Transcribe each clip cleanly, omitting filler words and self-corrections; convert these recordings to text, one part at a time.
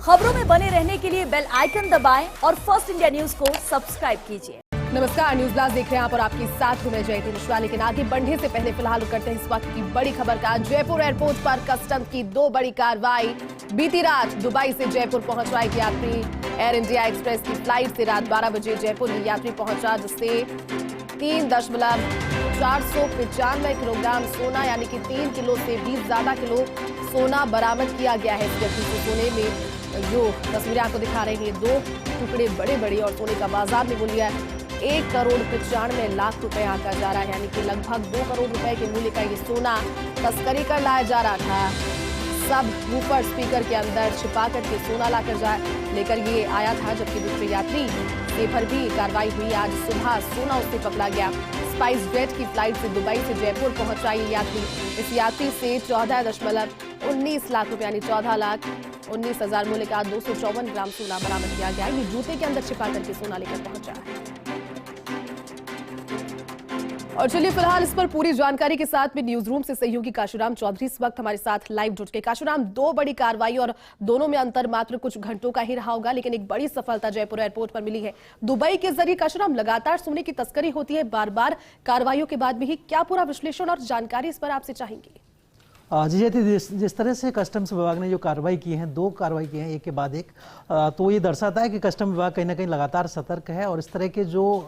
खबरों में बने रहने के लिए बेल आइकन दबाएं और फर्स्ट इंडिया न्यूज को सब्सक्राइब कीजिए। नमस्कार, न्यूज ब्लास्ट देख रहे हैं आप और आपके साथ हूं मैं जयती मिश्रा। लेकिन आगे बढ़ने से पहले फिलहाल करते हैं इस वक्त की बड़ी खबर का। जयपुर एयरपोर्ट पर कस्टम की 2 बड़ी कार्रवाई। बीती रात दुबई से जयपुर पहुंच रहा एक यात्री एयर इंडिया एक्सप्रेस की फ्लाइट से रात 12 बजे जयपुर ये यात्री पहुंचा, जिससे 3.495 किलोग्राम सोना यानी कि 3 किलो से भी ज्यादा किलो सोना बरामद किया गया है। इस व्यक्ति को सोने में जो तस्वीरें आपको दिखा रहे हैं, 2 टुकड़े बड़े बड़े और सोने का बाजार में मूल्य 1,95,00,000 रुपए आंका जा रहा है, यानी कि लगभग 2 करोड़ रुपए के मूल्य का ये सोना तस्करी कर लाया जा रहा था। सब वूफर स्पीकर के अंदर छिपा करके सोना लेकर ये आया था, जबकि दूसरे यात्री से पर भी कार्रवाई हुई। आज सुबह सोना उससे पकड़ा गया। स्पाइस जेट की फ्लाइट से दुबई से जयपुर पहुंचा ये यात्री। इस यात्री से 14.19 लाख रुपए यानी 14,19,000 मूल्य का 254 ग्राम सोना बरामद किया गया। ये जूते के अंदर छिपा करके सोना लेकर पहुंचा है। और चलिए फिलहाल इस पर पूरी जानकारी के साथ में न्यूज रूम से सहयोगी काशुराम चौधरी इस वक्त हमारे साथ लाइव जुट के। काशुराम, 2 बड़ी कार्रवाई और दोनों में अंतर मात्र कुछ घंटों का ही रहा होगा, लेकिन एक बड़ी सफलता जयपुर एयरपोर्ट पर मिली है दुबई के जरिए। काशुराम, लगातार सोने की तस्करी होती है बार बार कार्रवाइयों के बाद भी ही, क्या पूरा विश्लेषण और जानकारी इस पर आपसे चाहेंगे? जी, जिस तरह से कस्टम्स विभाग ने जो कार्रवाई की है, 2 कार्रवाई की हैं एक के बाद एक, तो ये दर्शाता है कि कस्टम विभाग कहीं ना कहीं लगातार सतर्क है और इस तरह के जो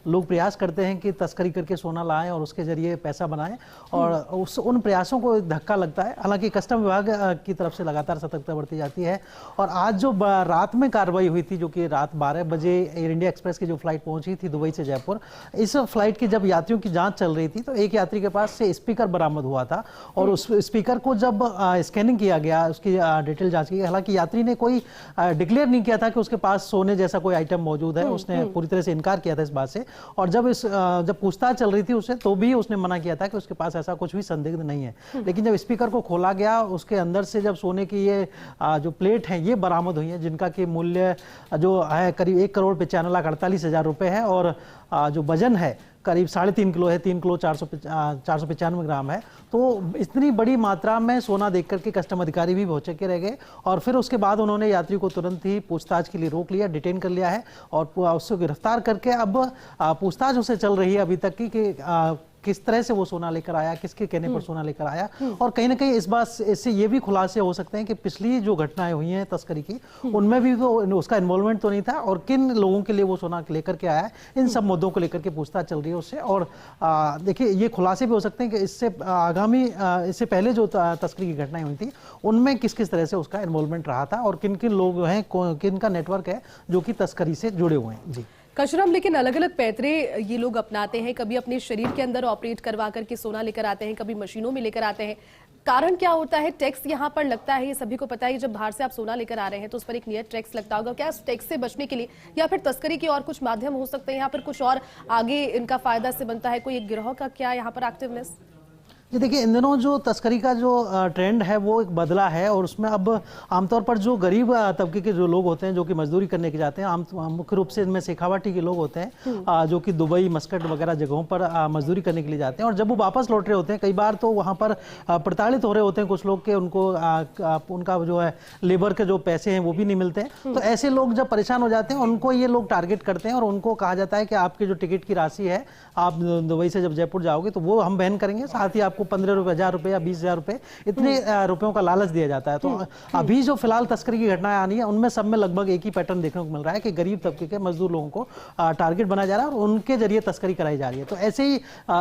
लोग प्रयास करते हैं कि तस्करी करके सोना लाएं और उसके जरिए पैसा बनाएं, और उन प्रयासों को धक्का लगता है। हालांकि कस्टम विभाग की तरफ से लगातार सतर्कता बरती जाती है। और आज जो रात में कार्रवाई हुई थी, जो कि रात 12 बजे एयर इंडिया एक्सप्रेस की जो फ्लाइट पहुंची थी दुबई से जयपुर, इस फ्लाइट की जब यात्रियों की जाँच चल रही थी तो एक यात्री के पास से स्पीकर बरामद हुआ था, और उस स्पीकर को जब स्कैनिंग किया गया, उसकी डिटेल जांच की। हालांकि यात्री ने कोई डिक्लेयर नहीं किया था कि उसके पास सोने जैसा कोई आइटम मौजूद है, उसने पूरी तरह से इनकार किया था इस बात से। और जब पूछताछ चल रही थी उससे, तो भी उसने मना किया था कि उसके पास ऐसा कुछ भी संदिग्ध नहीं है। लेकिन जब स्पीकर को खोला गया, उसके अंदर से जब सोने की ये जो प्लेट है ये बरामद हुई है, जिनका कि मूल्य जो है करीब 1,95,48,000 रुपए है, और जो वजन है करीब 3.5 किलो है, 3 किलो 495 ग्राम है। तो इतनी बड़ी मात्रा में सोना देख करके कस्टम अधिकारी भी भौचक्के रह गए, और फिर उसके बाद उन्होंने यात्री को तुरंत ही पूछताछ के लिए रोक लिया, डिटेन कर लिया है, और उसको गिरफ्तार करके अब पूछताछ उससे चल रही है अभी तक की कि किस तरह से वो सोना लेकर आया, किसके कहने पर सोना लेकर आया। और कहीं ना कहीं इस बात इससे ये भी खुलासे हो सकते हैं कि पिछली जो घटनाएं हुई हैं तस्करी की, उनमें भी तो उसका इन्वॉल्वमेंट तो नहीं था, और किन लोगों के लिए वो सोना लेकर के आया है, इन सब मुद्दों को लेकर के पूछताछ चल रही है उससे। और देखिए, ये खुलासे भी हो सकते हैं कि इससे इससे पहले जो तस्करी की घटनाएं हुई थी उनमें किस किस तरह से उसका इन्वॉल्वमेंट रहा था, और किन किन लोग हैं, किन का नेटवर्क है जो कि तस्करी से जुड़े हुए हैं। जी काशुराम, लेकिन अलग अलग पैतरे ये लोग अपनाते हैं। कभी अपने शरीर के अंदर ऑपरेट करवा करके सोना लेकर आते हैं, कभी मशीनों में लेकर आते हैं। कारण क्या होता है? टैक्स यहाँ पर लगता है, ये सभी को पता है। जब बाहर से आप सोना लेकर आ रहे हैं तो उस पर एक नियत टैक्स लगता होगा। क्या इस टैक्स से बचने के लिए या फिर तस्करी के और कुछ माध्यम हो सकते हैं यहाँ पर, कुछ और आगे इनका फायदा से बनता है? कोई एक गिरोह का क्या यहाँ पर एक्टिवनेस? ये देखिए, इन दिनों जो तस्करी का जो ट्रेंड है वो एक बदला है, और उसमें अब आमतौर पर जो गरीब तबके के जो लोग होते हैं, जो कि मजदूरी करने के जाते हैं, मुख्य रूप से इनमें शेखावाटी के लोग होते हैं, जो कि दुबई, मस्कट वगैरह जगहों पर मजदूरी करने के लिए जाते हैं। और जब वो वापस लौट रहे होते हैं, कई बार तो वहाँ पर प्रताड़ित हो रहे होते हैं कुछ लोग के, उनको उनका जो है लेबर के जो पैसे हैं वो भी नहीं मिलते हैं। तो ऐसे लोग जब परेशान हो जाते हैं, उनको ये लोग टारगेट करते हैं, और उनको कहा जाता है कि आपकी जो टिकट की राशि है, आप दुबई से जब जयपुर जाओगे तो वो हम वहन करेंगे, साथ ही आपको 15,000 रुपए या 20,000 रुपए, इतने रुपयों का लालच दिया जाता है। तो अभी जो फिलहाल तस्करी की घटनाएं आनी है, उनमें सब में लगभग एक ही पैटर्न देखने को मिल रहा है कि गरीब तबके के मजदूर लोगों को टारगेट बनाया जा रहा है और उनके जरिए तस्करी कराई जा रही है। तो ऐसे ही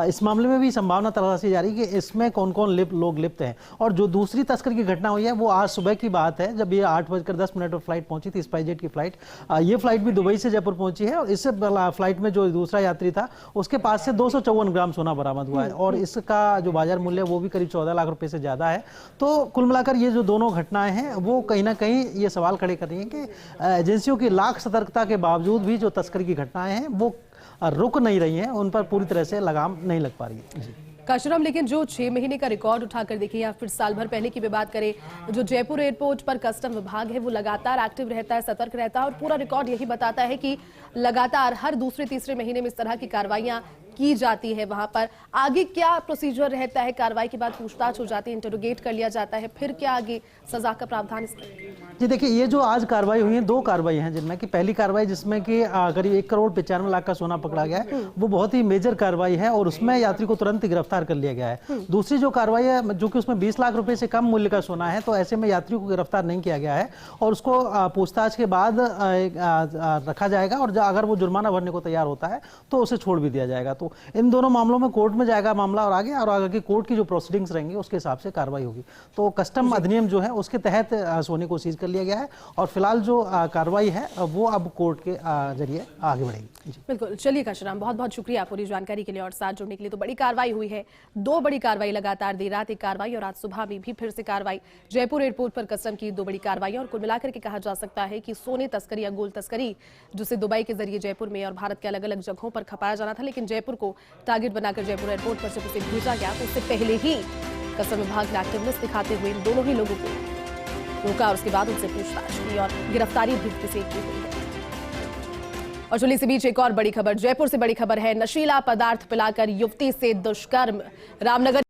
इस मामले में भी संभावना तलाशी जा रही है कि इसमें कौन कौन लोग लिप्त हैं। और जो दूसरी तस्करी की घटना हुई है वो आज सुबह की बात है, जब ये 8:10 पर फ्लाइट पहुंची थी, स्पाइसजेट की फ्लाइट। ये फ्लाइट भी दुबई से जयपुर पहुंची है, और इससे फ्लाइट में जो दूसरा यात्री था उसके पास से 254 ग्राम सोना बरामद हुआ है, और इसका जो बाजार मूल्य वो भी करीब 14 लाख रुपए से ज्यादा है। तो कुल मिलाकर ये जो दोनों घटनाएं हैं वो कहीं ना कहीं ये सवाल खड़े कर रही हैं कि एजेंसियों की लाख सतर्कता के बावजूद भी जो तस्करी की घटनाएं हैं वो रुक नहीं रही हैं, उन पर पूरी तरह से लगाम नहीं लग पा रही है। काशुराम, लेकिन जो 6 महीने का रिकॉर्ड उठाकर देखें या फिर साल भर पहले की भी बात करें, जो जयपुर एयरपोर्ट पर कस्टम विभाग है वो लगातार एक्टिव रहता है, सतर्क रहता है, और पूरा रिकॉर्ड यही बताता है कि लगातार हर दूसरे तीसरे महीने में इस तरह की कार्रवाइयां की जाती है वहां पर आगे क्या प्रोसीजर रहता है? कार्रवाई के बाद पूछताछ हो जाती है, इंटरोगेट कर लिया जाता है, फिर क्या आगे सजा का प्रावधान इसमें? जी देखिए, ये जो आज कार्रवाई हुई है, 2 कार्रवाई हैं, जिनमें कि पहली कार्रवाई जिसमें कि करीब 1,95,00,000 का सोना पकड़ा गया है, वो बहुत ही मेजर कार्रवाई है और उसमें यात्री को तुरंत गिरफ्तार कर लिया गया है। दूसरी जो कार्रवाई है, जो कि उसमें 20 लाख रुपए से कम मूल्य का सोना है, तो ऐसे में यात्री को गिरफ्तार नहीं किया गया है और उसको पूछताछ के बाद रखा जाएगा और अगर वो जुर्माना भरने को तैयार होता है तो उसे छोड़ भी दिया जाएगा। तो इन दोनों मामलों में कोर्ट में जाएगा मामला और आगे की कोर्ट की जो प्रोसीडिंग्स रहेंगी उसके हिसाब से कार्रवाई होगी। तो कस्टम अधिनियम जो है उसके तहत सोने को सीज कर लिया गया है और फिलहाल जो कार्रवाई है वो अब कोर्ट के जरिए आगे बढ़ेगी। बिल्कुल, चलिए काशीराम, बहुत बहुत शुक्रिया पूरी जानकारी के लिए और साथ जुड़ने के लिए। तो बड़ी कार्रवाई हुई है, 2 बड़ी कार्रवाई लगातार, देर रात एक कार्रवाई और आज सुबह में भी फिर से कार्रवाई। जयपुर एयरपोर्ट पर कस्टम की 2 बड़ी कार्रवाई और कुल मिलाकर के कहा जा सकता है कि सोने तस्करी या गोल्ड तस्करी जिसे दुबई के जरिए जयपुर में और भारत के अलग अलग जगहों पर खपाया जाना था, लेकिन जयपुर को टारगेट बनाकर जयपुर एयरपोर्ट पर जब उसे भेजा गया तो उससे पहले ही कस्टम विभाग ने एक्टिवनेस दिखाते हुए इन दोनों ही लोगों को रोका और उसके बाद उनसे पूछताछ की और गिरफ्तारी भी किसी की हुई है। और चलिए इसी बीच एक और बड़ी खबर, जयपुर से बड़ी खबर है, नशीला पदार्थ पिलाकर युवती से दुष्कर्म। रामनगर